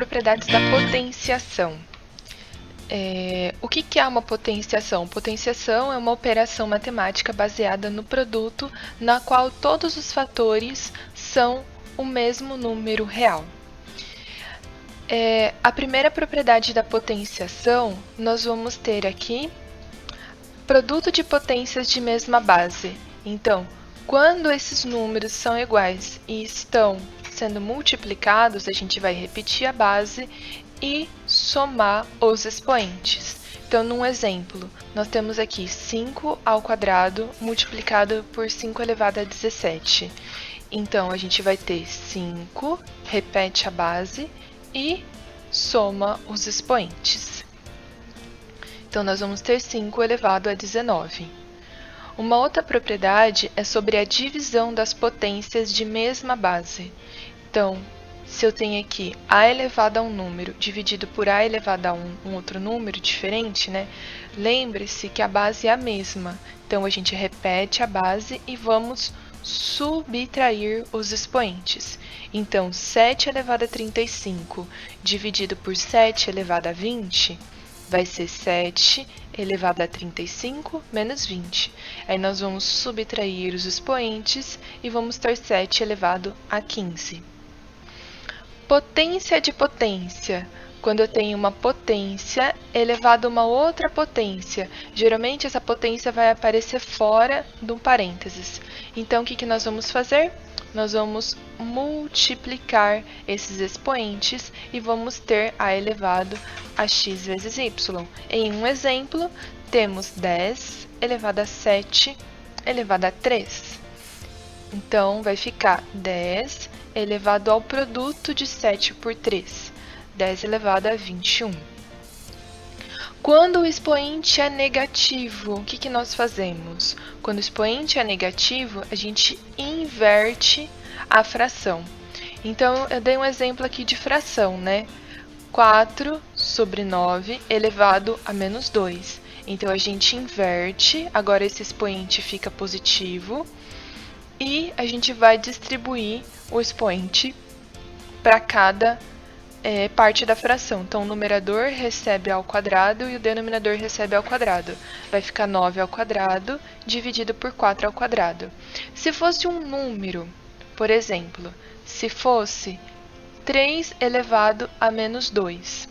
propriedades da potenciação. O que é uma potenciação? Potenciação é uma operação matemática baseada no produto, na qual todos os fatores são o mesmo número real. A primeira propriedade da potenciação, nós vamos ter aqui produto de potências de mesma base. Então, quando esses números são iguais e estão sendo multiplicados, a gente vai repetir a base e somar os expoentes. Então, num exemplo, nós temos aqui 5 ao quadrado multiplicado por 5 elevado a 17. Então, a gente vai ter 5, repete a base e soma os expoentes. Então, nós vamos ter 5 elevado a 19. Uma outra propriedade é sobre a divisão das potências de mesma base. Então, se eu tenho aqui a elevado a um número dividido por a elevado a um outro número diferente, né? Lembre-se que a base é a mesma. Então, a gente repete a base e vamos subtrair os expoentes. Então, 7 elevado a 35 dividido por 7 elevado a 20 vai ser 7 elevado a 35 menos 20. Aí nós vamos subtrair os expoentes e vamos ter 7 elevado a 15. Potência de potência. Quando eu tenho uma potência elevada a uma outra potência, geralmente essa potência vai aparecer fora de um parênteses. Então, o que nós vamos fazer? Nós vamos multiplicar esses expoentes e vamos ter a elevado a x vezes y. Em um exemplo, temos 10 elevado a 7 elevado a 3. Então, vai ficar 10 elevado ao produto de 7 por 3. 10 elevado a 21. Quando o expoente é negativo, o que nós fazemos? Quando o expoente é negativo, a gente inverte a fração. Então, eu dei um exemplo aqui de fração, né? 4 sobre 9 elevado a menos 2. Então, a gente inverte, agora esse expoente fica positivo, e a gente vai distribuir o expoente para cada parte da fração. Então, o numerador recebe ao quadrado e o denominador recebe ao quadrado. Vai ficar 9 ao quadrado dividido por 4 ao quadrado. Se fosse um número, por exemplo, se fosse 3 elevado a menos 2,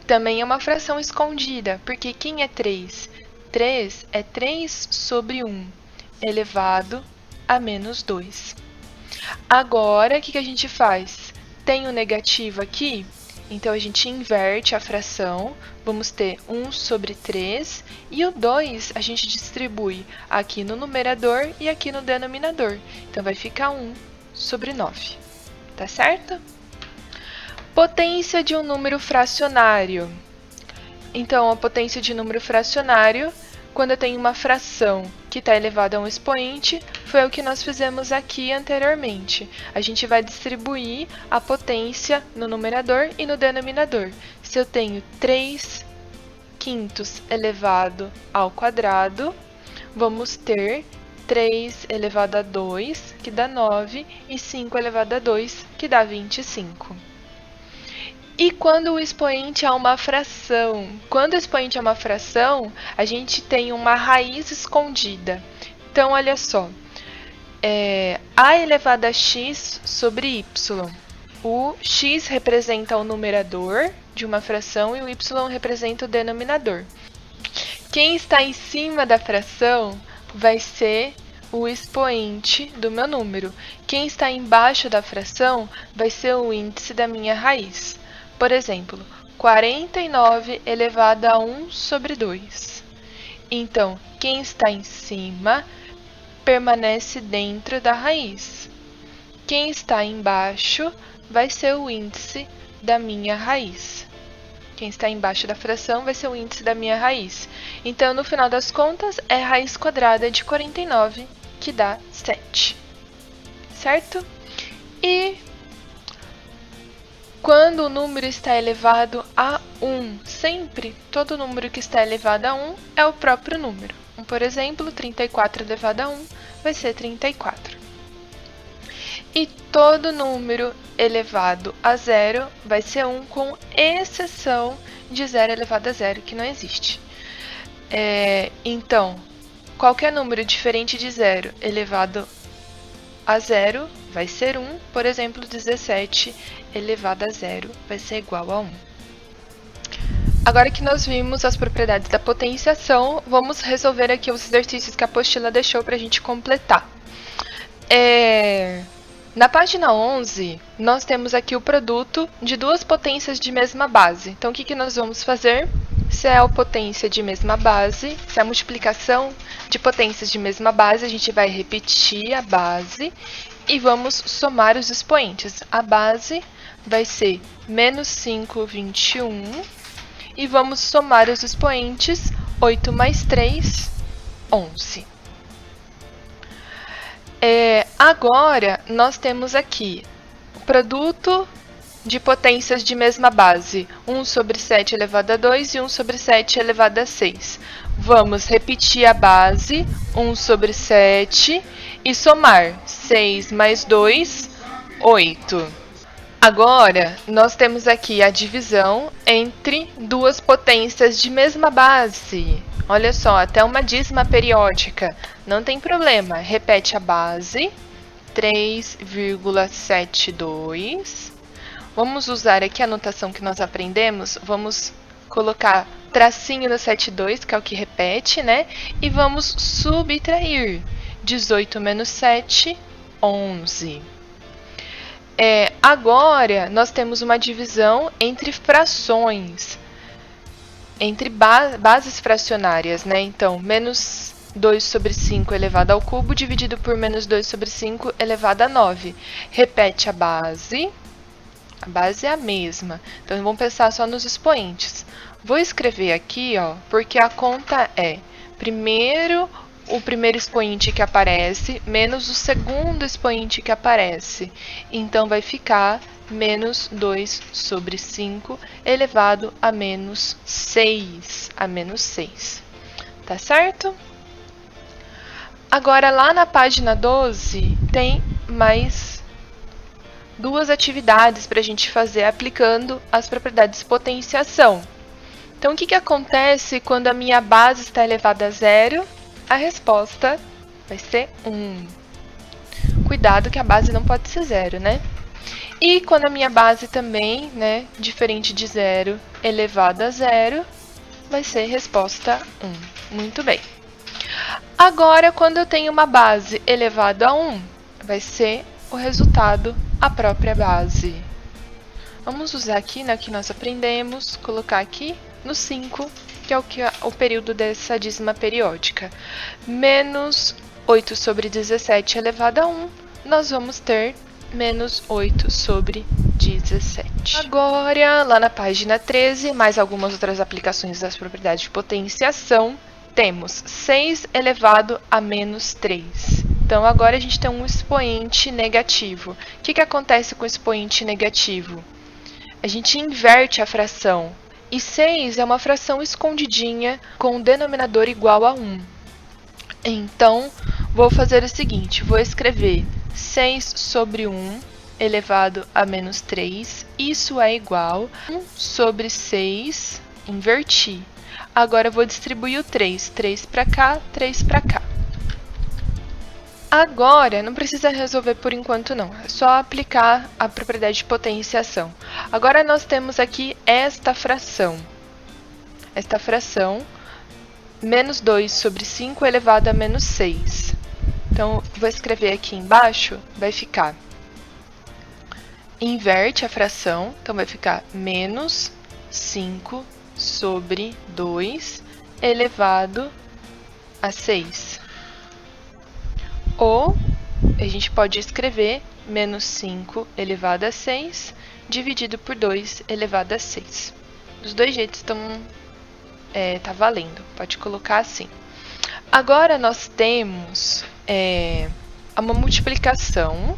também é uma fração escondida, porque quem é 3? 3 é 3 sobre 1 elevado a menos 2. Agora, o que a gente faz? Tem o negativo aqui, então a gente inverte a fração, vamos ter 1 sobre 3, e o 2 a gente distribui aqui no numerador e aqui no denominador. Então, vai ficar 1 sobre 9, tá certo? Potência de um número fracionário. Então, a potência de número fracionário, quando eu tenho uma fração que está elevada a um expoente, foi o que nós fizemos aqui anteriormente. A gente vai distribuir a potência no numerador e no denominador. Se eu tenho 3 quintos elevado ao quadrado, vamos ter 3 elevado a 2, que dá 9, e 5 elevado a 2, que dá 25. E quando o expoente é uma fração? Quando o expoente é uma fração, a gente tem uma raiz escondida. Então, olha só. A elevado a x sobre y. O x representa o numerador de uma fração e o y representa o denominador. Quem está em cima da fração vai ser o expoente do meu número. Quem está embaixo da fração vai ser o índice da minha raiz. Por exemplo, 49 elevado a 1 sobre 2. Então, quem está em cima permanece dentro da raiz. Quem está embaixo vai ser o índice da minha raiz. Quem está embaixo da fração vai ser o índice da minha raiz. Então, no final das contas, é a raiz quadrada de 49, que dá 7. Certo? E quando o número está elevado a 1, sempre todo número que está elevado a 1 é o próprio número. Por exemplo, 34 elevado a 1 vai ser 34. E todo número elevado a zero vai ser 1, com exceção de 0 elevado a zero, que não existe. Então, qualquer número diferente de 0 elevado a zero vai ser 1. Por exemplo, 17 elevado a zero vai ser igual a 1. Agora que nós vimos as propriedades da potenciação, vamos resolver aqui os exercícios que a apostila deixou para a gente completar. Na página 11, nós temos aqui o produto de duas potências de mesma base. Então, o que nós vamos fazer? Se é a potência de mesma base, se é a multiplicação de potências de mesma base, a gente vai repetir a base e vamos somar os expoentes. A base vai ser menos 5, 21, e vamos somar os expoentes. 8 mais 3, 11. Agora, nós temos aqui o produto de potências de mesma base, 1 sobre 7 elevado a 2 e 1 sobre 7 elevado a 6. Vamos repetir a base, 1 sobre 7, e somar 6 mais 2, 8. Agora, nós temos aqui a divisão entre duas potências de mesma base. Olha só, até uma dízima periódica. Não tem problema, repete a base, 3,72. Vamos usar aqui a notação que nós aprendemos. Vamos colocar tracinho no 72, que é o que repete, né? E vamos subtrair. 18 menos 7, 11. Agora, nós temos uma divisão entre frações, entre bases fracionárias, né? Então, menos 2 sobre 5 elevado ao cubo dividido por menos 2 sobre 5 elevado a 9. Repete a base é a mesma. Então, vamos pensar só nos expoentes. Vou escrever aqui, ó, porque a conta é o primeiro expoente que aparece menos o segundo expoente que aparece. Então, vai ficar menos 2 sobre 5 elevado a menos 6. Tá certo? Agora, lá na página 12, tem mais duas atividades para a gente fazer aplicando as propriedades de potenciação. Então, o que acontece quando a minha base está elevada a zero? A resposta vai ser 1. Cuidado que a base não pode ser zero, né? E quando a minha base também, né, diferente de zero, elevada a zero, vai ser resposta 1. Muito bem. Agora, quando eu tenho uma base elevada a 1, vai ser o resultado a própria base. Vamos usar aqui, né, que nós aprendemos, colocar aqui no 5, que é o período dessa dízima periódica. Menos 8 sobre 17 elevado a 1, nós vamos ter menos 8 sobre 17. Agora, lá na página 13, mais algumas outras aplicações das propriedades de potenciação, temos 6 elevado a menos 3. Então, agora a gente tem um expoente negativo. O que acontece com o expoente negativo? A gente inverte a fração. E 6 é uma fração escondidinha com um denominador igual a 1. Então, vou fazer o seguinte, vou escrever 6 sobre 1 elevado a menos 3. Isso é igual a 1 sobre 6, inverti. Agora, eu vou distribuir o 3. 3 para cá, 3 para cá. Agora, não precisa resolver por enquanto não, é só aplicar a propriedade de potenciação. Agora, nós temos aqui esta fração. Menos 2 sobre 5 elevado a menos 6. Então, vou escrever aqui embaixo, vai ficar, inverte a fração, então vai ficar menos 5 sobre 2 elevado a 6. Ou, a gente pode escrever menos 5 elevado a 6 dividido por 2 elevado a 6. Dos dois jeitos tá valendo, pode colocar assim. Agora, nós temos uma multiplicação,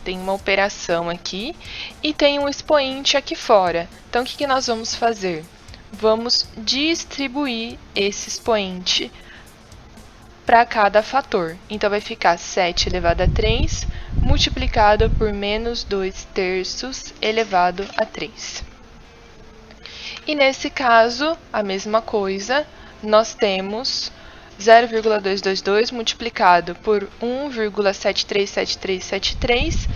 tem uma operação aqui, e tem um expoente aqui fora. Então, o que nós vamos fazer? Vamos distribuir esse expoente para cada fator. Então, vai ficar 7 elevado a 3 multiplicado por menos 2/3 elevado a 3. E nesse caso, a mesma coisa, nós temos 0,222 multiplicado por 1,737373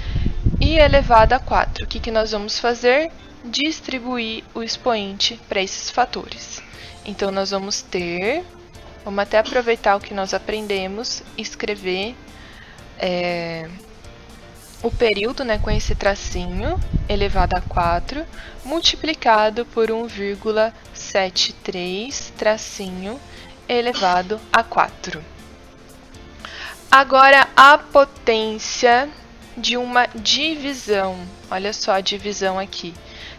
e elevado a 4. O que nós vamos fazer? Distribuir o expoente para esses fatores. Então, nós vamos ter, vamos até aproveitar o que nós aprendemos, escrever o período, né, com esse tracinho, elevado a 4, multiplicado por 1,73 tracinho elevado a 4. Agora, a potência de uma divisão. Olha só a divisão aqui.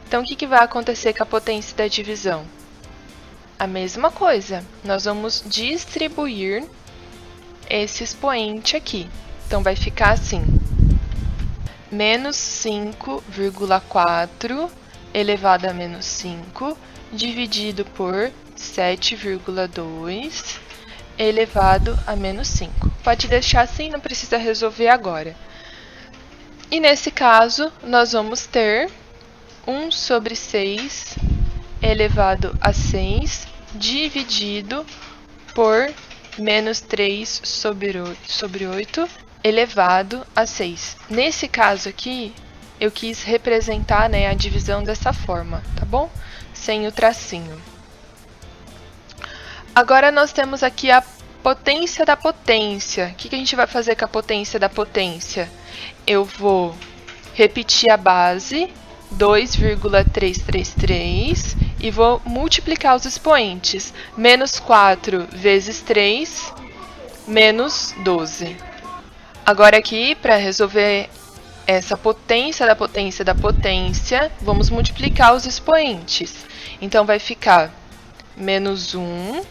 Então, o que vai acontecer com a potência da divisão? A mesma coisa. Nós vamos distribuir esse expoente aqui. Então, vai ficar assim. Menos 5,4 elevado a menos 5, dividido por 7,2 elevado a menos 5. Pode deixar assim, não precisa resolver agora. E nesse caso, nós vamos ter 1 sobre 6 elevado a 6, dividido por menos 3 sobre 8, elevado a 6. Nesse caso aqui, eu quis representar, né, a divisão dessa forma, tá bom? Sem o tracinho. Agora, nós temos aqui a potência da potência. O que a gente vai fazer com a potência da potência? Eu vou repetir a base, 2,333, e vou multiplicar os expoentes. Menos 4 vezes 3, menos 12. Agora aqui, para resolver essa potência da potência da potência, vamos multiplicar os expoentes. Então, vai ficar menos 1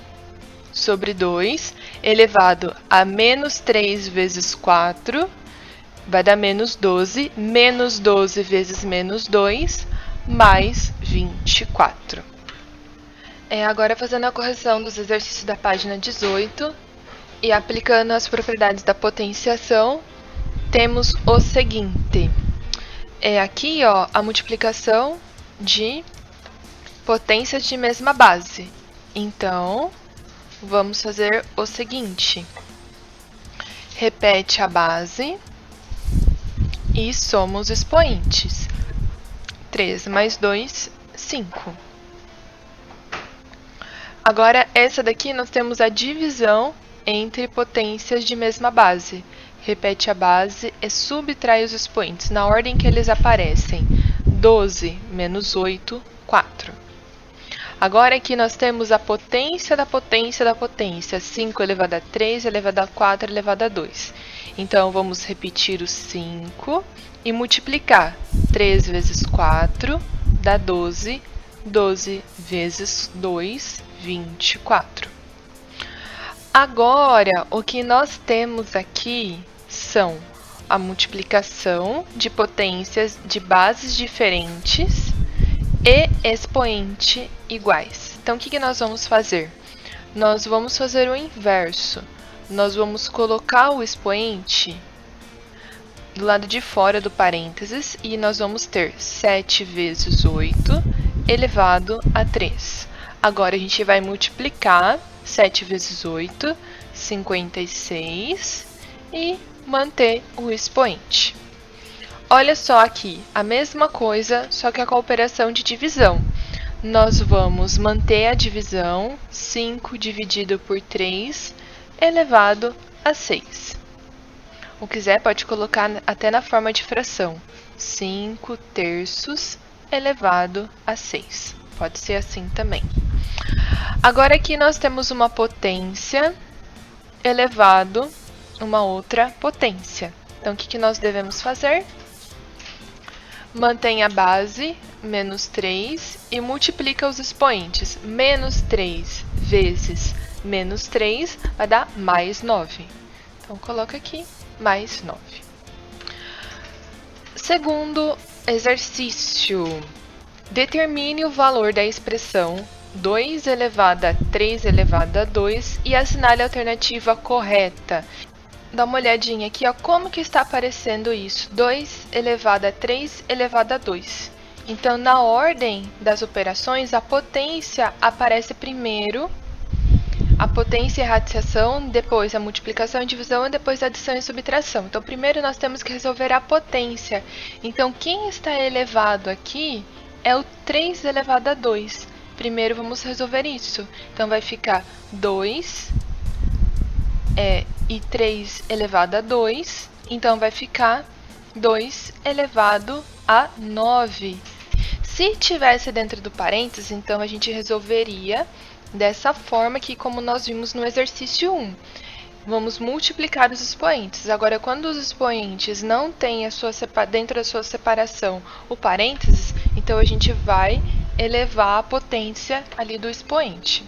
sobre 2 elevado a menos 3 vezes 4, vai dar menos 12 vezes menos 2, mais 24. Agora, fazendo a correção dos exercícios da página 18 e aplicando as propriedades da potenciação, temos o seguinte. Aqui, ó, a multiplicação de potências de mesma base. Então, vamos fazer o seguinte. Repete a base e soma os expoentes. 3 mais 2, 5. Agora, essa daqui nós temos a divisão entre potências de mesma base. Repete a base e subtrai os expoentes na ordem que eles aparecem. 12 menos 8, 4. Agora aqui nós temos a potência da potência da potência. 5 elevado a 3 elevado a 4 elevado a 2. Então, vamos repetir o 5 e multiplicar. 3 vezes 4 dá 12. 12 vezes 2, 24. Agora, o que nós temos aqui são a multiplicação de potências de bases diferentes e expoente iguais. Então, o que nós vamos fazer? Nós vamos fazer o inverso. Nós vamos colocar o expoente do lado de fora do parênteses e nós vamos ter 7 vezes 8 elevado a 3. Agora, a gente vai multiplicar 7 vezes 8, 56, e manter o expoente. Olha só aqui, a mesma coisa, só que com a operação de divisão. Nós vamos manter a divisão, 5 dividido por 3, elevado a 6. Ou quiser, pode colocar até na forma de fração. 5 terços elevado a 6. Pode ser assim também. Agora aqui nós temos uma potência elevado a uma outra potência. Então, o que nós devemos fazer? Mantém a base, menos 3, e multiplica os expoentes. Menos 3 vezes menos 3 vai dar mais 9. Então, coloca aqui, mais 9. Segundo exercício. Determine o valor da expressão 2 elevado a 3 elevado a 2 e assinale a alternativa correta. dar uma olhadinha aqui, ó, como que está aparecendo isso. 2 elevado a 3 elevado a 2. Então, na ordem das operações, a potência aparece primeiro, a potência e a radiciação, depois a multiplicação e divisão e depois a adição e subtração. Então, primeiro nós temos que resolver a potência. Então, quem está elevado aqui é o 3 elevado a 2. Primeiro vamos resolver isso. Então, vai ficar 2 e 3 elevado a 2. Então, vai ficar 2 elevado a 9. Se tivesse dentro do parênteses, então a gente resolveria dessa forma aqui, como nós vimos no exercício 1. Vamos multiplicar os expoentes. Agora, quando os expoentes não têm dentro da sua separação o parênteses, então a gente vai elevar a potência ali do expoente.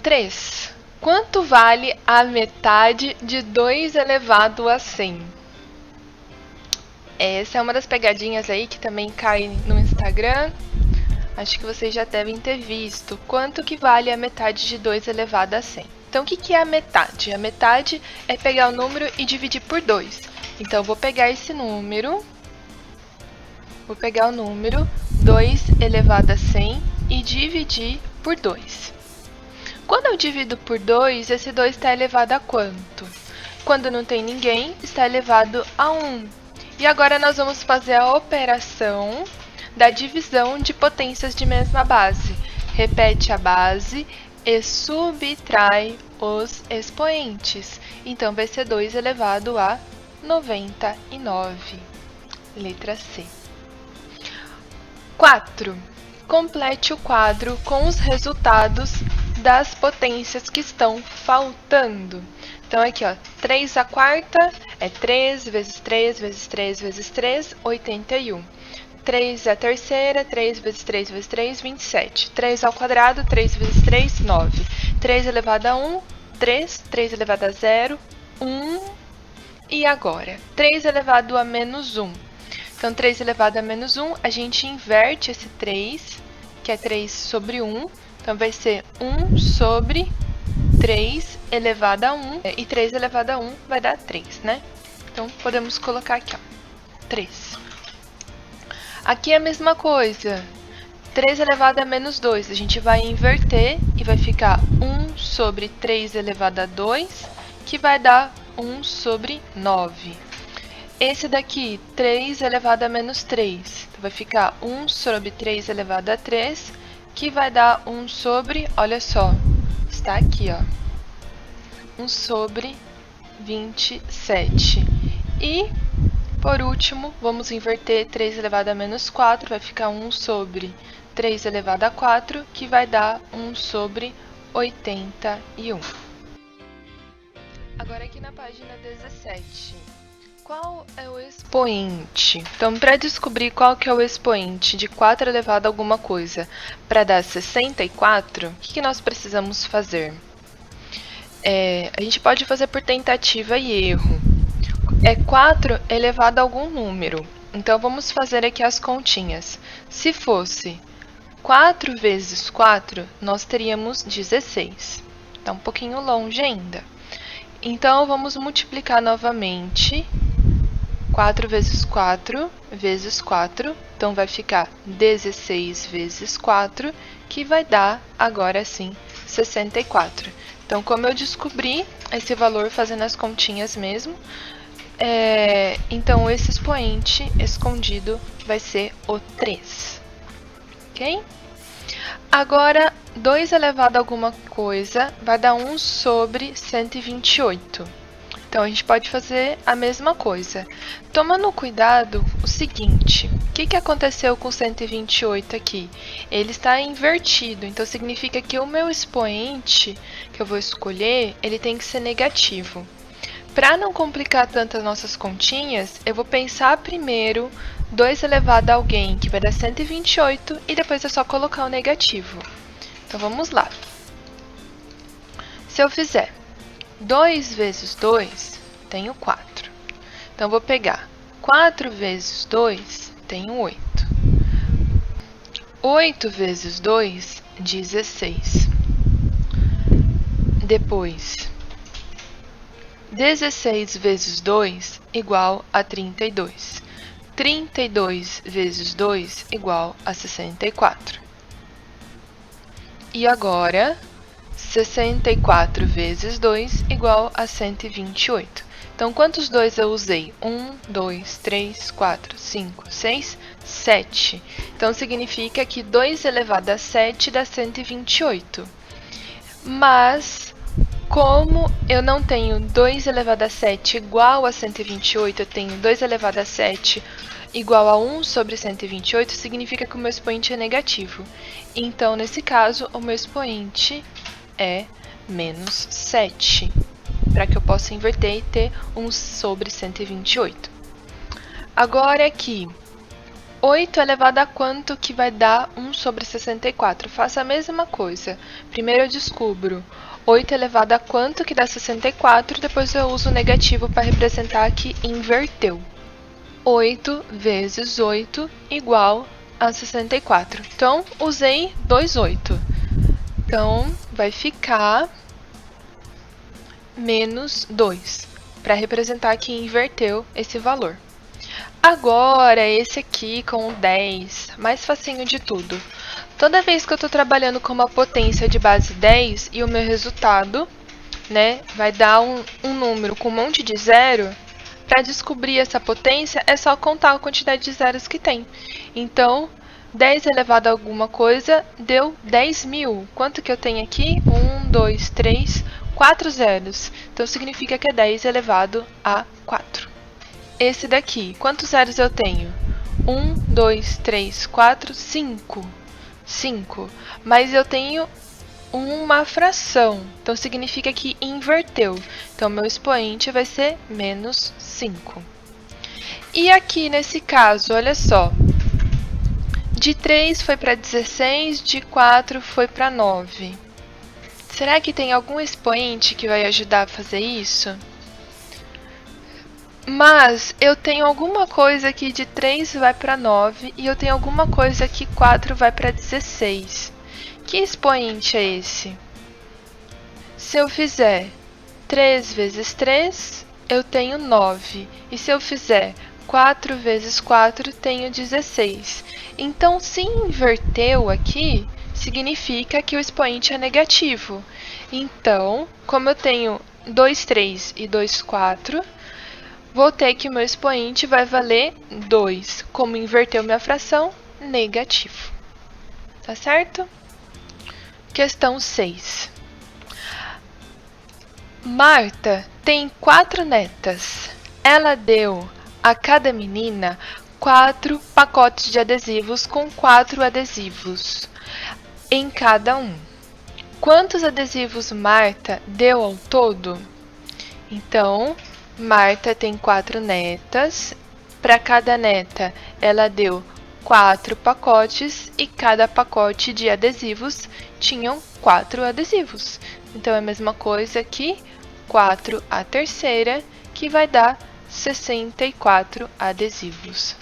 3. Quanto vale a metade de 2 elevado a 100? Essa é uma das pegadinhas aí que também cai no Instagram. Acho que vocês já devem ter visto. Quanto que vale a metade de 2 elevado a 100? Então, o que é a metade? A metade é pegar o número e dividir por 2. Então, eu vou pegar esse número. Vou pegar o número 2 elevado a 100 e dividir por 2. Quando eu divido por 2, esse 2 está elevado a quanto? Quando não tem ninguém, está elevado a 1. E agora nós vamos fazer a operação da divisão de potências de mesma base. Repete a base e subtrai os expoentes. Então, vai ser 2 elevado a 99. Letra C. 4. Complete o quadro com os resultados das potências que estão faltando. Então, aqui, ó, 3 à quarta é 3 vezes 3 vezes 3 vezes 3, 81. 3 à terceira, 3 vezes 3 vezes 3, 27. 3 ao quadrado, 3 vezes 3, 9. 3 elevado a 1, 3. 3 elevado a 0, 1. E agora? 3 elevado a menos 1. Então, 3 elevado a menos 1, a gente inverte esse 3, que é 3 sobre 1. Então, vai ser 1 sobre 3 elevado a 1. E 3 elevado a 1 vai dar 3, né? Então, podemos colocar aqui, ó, 3. Aqui é a mesma coisa. 3 elevado a menos 2. A gente vai inverter e vai ficar 1 sobre 3 elevado a 2, que vai dar 1 sobre 9. Esse daqui, 3 elevado a menos 3. Então, vai ficar 1 sobre 3 elevado a 3, que vai dar 1 sobre, olha só, está aqui, ó, 1 sobre 27. E, por último, vamos inverter 3 elevado a menos 4, vai ficar 1 sobre 3 elevado a 4, que vai dar 1 sobre 81. Agora aqui na página 17. Qual é o expoente? Então, para descobrir qual que é o expoente de 4 elevado a alguma coisa para dar 64, o que nós precisamos fazer? A gente pode fazer por tentativa e erro. É 4 elevado a algum número. Então, vamos fazer aqui as continhas. Se fosse 4 vezes 4, nós teríamos 16. Está um pouquinho longe ainda. Então, vamos multiplicar novamente. 4 vezes 4 vezes 4. Então, vai ficar 16 vezes 4, que vai dar, agora sim, 64. Então, como eu descobri esse valor fazendo as continhas mesmo, então esse expoente escondido vai ser o 3. Ok? Agora, 2 elevado a alguma coisa vai dar 1 sobre 128. Então, a gente pode fazer a mesma coisa. Tomando cuidado o seguinte, o que aconteceu com 128 aqui? Ele está invertido, então significa que o meu expoente que eu vou escolher, ele tem que ser negativo. Para não complicar tanto as nossas continhas, eu vou pensar primeiro 2 elevado a alguém, que vai dar 128, e depois é só colocar o negativo. Então, vamos lá. Se eu fizer 2 vezes 2, tenho 4. Então, vou pegar 4 vezes 2, tenho 8. 8 vezes 2, 16. Depois, 16 vezes 2 igual a 32. 32 vezes 2 igual a 64. E agora, 64 vezes 2 igual a 128. Então, quantos 2 eu usei? 1, 2, 3, 4, 5, 6, 7. Então, significa que 2 elevado a 7 dá 128. Mas, como eu não tenho 2 elevado a 7 igual a 128, eu tenho 2 elevado a 7 igual a 1 sobre 128, significa que o meu expoente é negativo. Então, nesse caso, o meu expoente é menos 7, para que eu possa inverter e ter 1 sobre 128. Agora aqui, 8 elevado a quanto que vai dar 1 sobre 64? Faço a mesma coisa. Primeiro eu descubro 8 elevado a quanto que dá 64, depois eu uso o negativo para representar que inverteu. 8 vezes 8 igual a 64. Então, usei 2 8. Então, vai ficar menos 2, para representar que inverteu esse valor. Agora, esse aqui com o 10, mais facinho de tudo. Toda vez que eu estou trabalhando com uma potência de base 10 e o meu resultado, né, vai dar um número com um monte de zero, para descobrir essa potência, é só contar a quantidade de zeros que tem. Então, 10 elevado a alguma coisa deu 10.000. Quanto que eu tenho aqui? 1, 2, 3, 4 zeros. Então, significa que é 10 elevado a 4. Esse daqui, quantos zeros eu tenho? 1, 2, 3, 4, 5. 5. Mas eu tenho uma fração, então significa que inverteu. Então, meu expoente vai ser menos 5. E aqui, nesse caso, olha só. De 3 foi para 16, de 4 foi para 9. Será que tem algum expoente que vai ajudar a fazer isso? Mas eu tenho alguma coisa que de 3 vai para 9 e eu tenho alguma coisa que 4 vai para 16. Que expoente é esse? Se eu fizer 3 vezes 3, eu tenho 9. E se eu fizer 4 vezes 4, tenho 16. Então, se inverteu aqui, significa que o expoente é negativo. Então, como eu tenho 2, 3 e 2, 4, vou ter que o meu expoente vai valer 2. Como inverteu minha fração, negativo. Tá certo? Questão 6. Marta tem 4 netas. Ela deu a cada menina 4 pacotes de adesivos com 4 adesivos em cada um. Quantos adesivos Marta deu ao todo? Então, Marta tem 4 netas. Para cada neta, ela deu 4 pacotes e cada pacote de adesivos tinham 4 adesivos. Então, é a mesma coisa que 4 à terceira, que vai dar 64 adesivos.